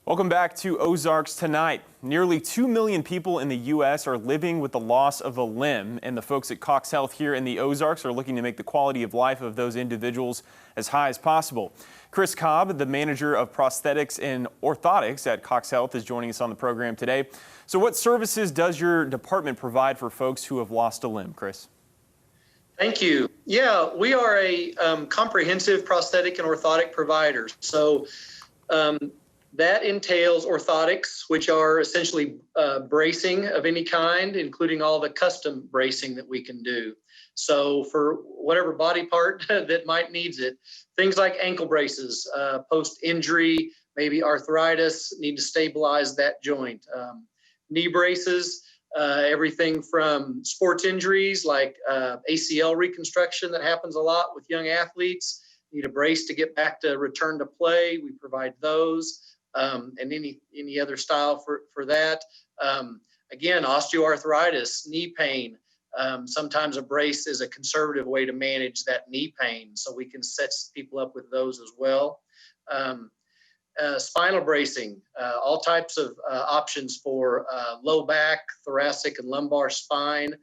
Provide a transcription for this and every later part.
Welcome back to Ozarks Tonight. Nearly 2 million people in the U.S. are living with the loss of a limb, and the folks at CoxHealth here in the Ozarks are looking to make the quality of life of those individuals as high as possible. Chris Cobb, the manager of prosthetics and orthotics at CoxHealth, is joining us on the program today. So what services does your department provide for folks who have lost a limb, Chris? Thank you. Yeah, we are a comprehensive prosthetic and orthotic provider. So that entails orthotics, which are essentially bracing of any kind, including all the custom bracing that we can do. So for whatever body part that might needs it, things like ankle braces, post-injury, maybe arthritis, need to stabilize that joint. Knee braces, everything from sports injuries like ACL reconstruction that happens a lot with young athletes, need a brace to get back to return to play. We provide those. And any other style for that. Again, osteoarthritis, knee pain. Sometimes a brace is a conservative way to manage that knee pain, so we can set people up with those as well. Spinal bracing, all types of options for low back, thoracic, and lumbar spine.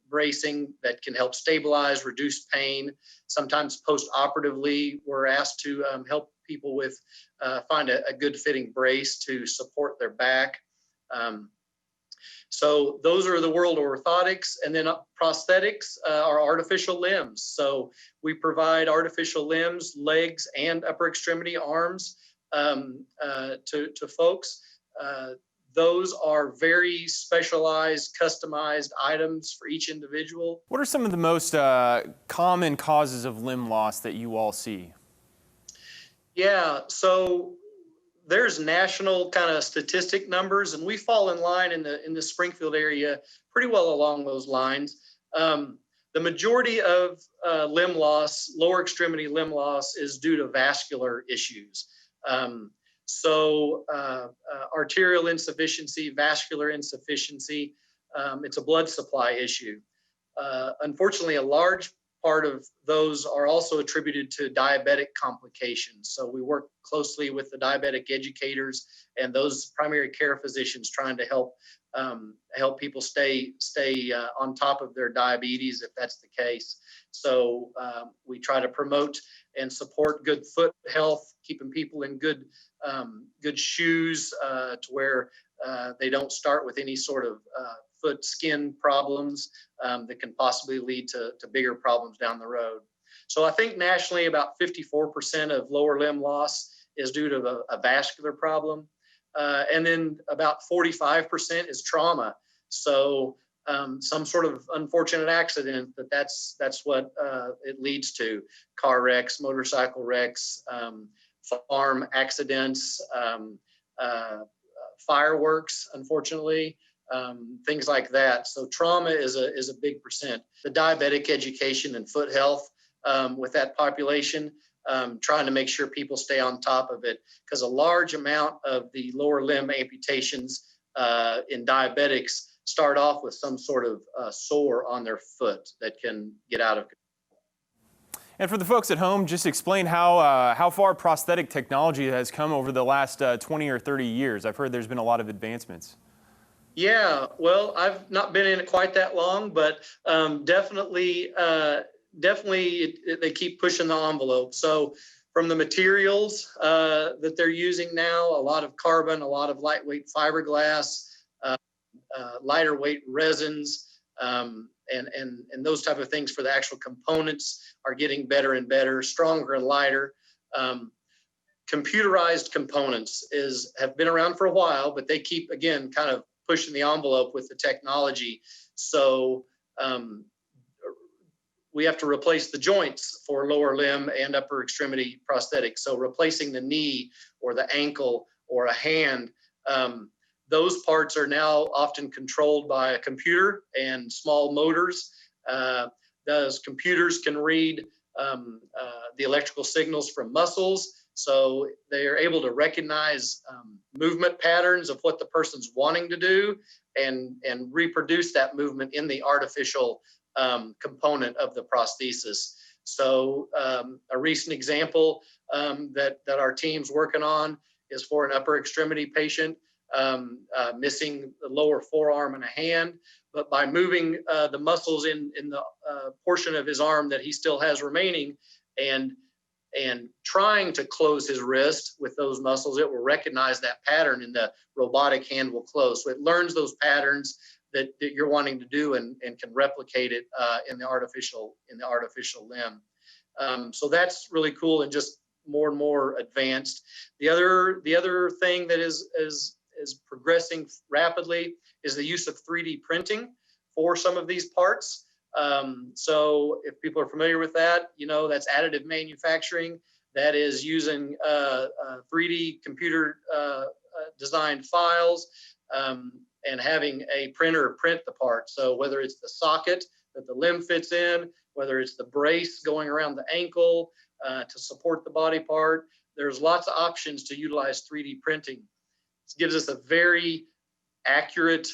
Bracing that can help stabilize, reduce pain. Sometimes post-operatively, we're asked to help people with find a good fitting brace to support their back. So those are the world of orthotics. And then prosthetics are artificial limbs. So we provide artificial limbs, legs, and upper extremity arms to folks. Those are very specialized, customized items for each individual. What are some of the most common causes of limb loss that you all see? Yeah, so there's national kind of statistic numbers, and we fall in line in the Springfield area pretty well along those lines. The majority of limb loss, lower extremity limb loss, is due to vascular issues. Arterial insufficiency, vascular insufficiency, it's a blood supply issue. Unfortunately, a large part of those are also attributed to diabetic complications. So we work closely with the diabetic educators and those primary care physicians trying to help people stay on top of their diabetes if that's the case. So we try to promote and support good foot health, keeping people in good shoes to where they don't start with any sort of foot skin problems that can possibly lead to bigger problems down the road. So I think nationally about 54% of lower limb loss is due to a vascular problem. And then about 45% is trauma. So some sort of unfortunate accident that's what it leads to. Car wrecks, motorcycle wrecks, farm accidents, fireworks, unfortunately, things like that. So trauma is a big percent. The diabetic education and foot health with that population, trying to make sure people stay on top of it, because a large amount of the lower limb amputations in diabetics start off with some sort of sore on their foot that can get out of control. And for the folks at home, just explain how far prosthetic technology has come over the last 20 or 30 years. I've heard there's been a lot of advancements. Yeah, well, I've not been in it quite that long, but definitely they keep pushing the envelope. So from the materials that they're using now, a lot of carbon, a lot of lightweight fiberglass, lighter weight resins, and those type of things for the actual components are getting better and better, stronger and lighter. Computerized components have been around for a while, but they keep, again, kind of pushing the envelope with the technology. So we have to replace the joints for lower limb and upper extremity prosthetics. So replacing the knee or the ankle or a hand, those parts are now often controlled by a computer and small motors. Those computers can read the electrical signals from muscles. So they are able to recognize movement patterns of what the person's wanting to do and reproduce that movement in the artificial component of the prosthesis. So a recent example that our team's working on is for an upper extremity patient missing the lower forearm and a hand. But by moving the muscles in the portion of his arm that he still has remaining and trying to close his wrist with those muscles, it will recognize that pattern and the robotic hand will close. So it learns those patterns that you're wanting to do and can replicate it in the artificial limb. So that's really cool and just more and more advanced. The other thing that is progressing rapidly is the use of 3D printing for some of these parts. So if people are familiar with that, that's additive manufacturing. That is using 3D computer designed files and having a printer print the part. So whether it's the socket that the limb fits in, whether it's the brace going around the ankle to support the body part, there's lots of options to utilize 3D printing. It gives us a very accurate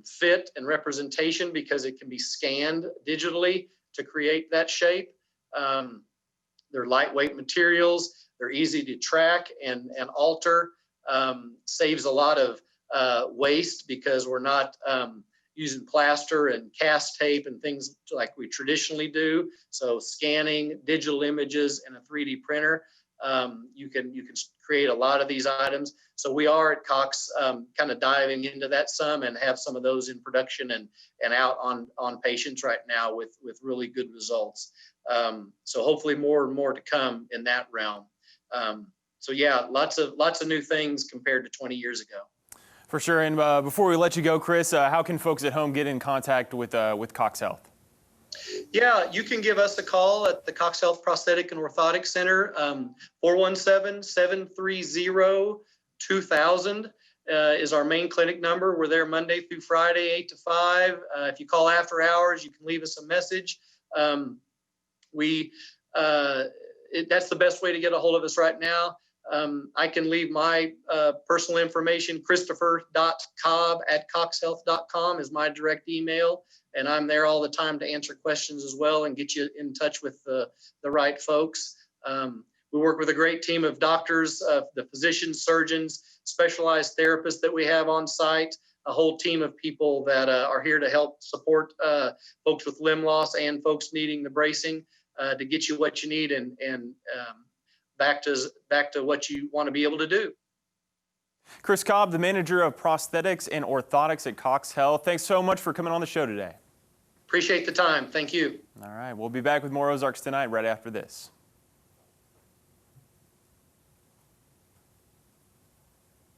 fit and representation because it can be scanned digitally to create that shape. They're lightweight materials. They're easy to track and alter. Saves a lot of waste because we're not using plaster and cast tape and things like we traditionally do. So scanning digital images in a 3D printer, you can create a lot of these items. So we are at Cox kind of diving into that some and have some of those in production and out on patients right now with really good results. So hopefully more and more to come in that realm. So yeah, lots of new things compared to 20 years ago. For sure. And before we let you go, Chris, how can folks at home get in contact with CoxHealth? Yeah, you can give us a call at the CoxHealth Prosthetic and Orthotic Center, 417-730-2000 is our main clinic number. We're there Monday through Friday, 8 to 5. If you call after hours, you can leave us a message. That's the best way to get a hold of us right now. I can leave my personal information. Christopher.cobb@coxhealth.com is my direct email, and I'm there all the time to answer questions as well and get you in touch with the right folks. We work with a great team of doctors, the physicians, surgeons, specialized therapists that we have on site, a whole team of people that are here to help support folks with limb loss and folks needing the bracing to get you what you need and back to what you want to be able to do. Chris Cobb, the manager of prosthetics and orthotics at CoxHealth. Thanks so much for coming on the show today. Appreciate the time. Thank you. All right, we'll be back with more Ozarks Tonight right after this.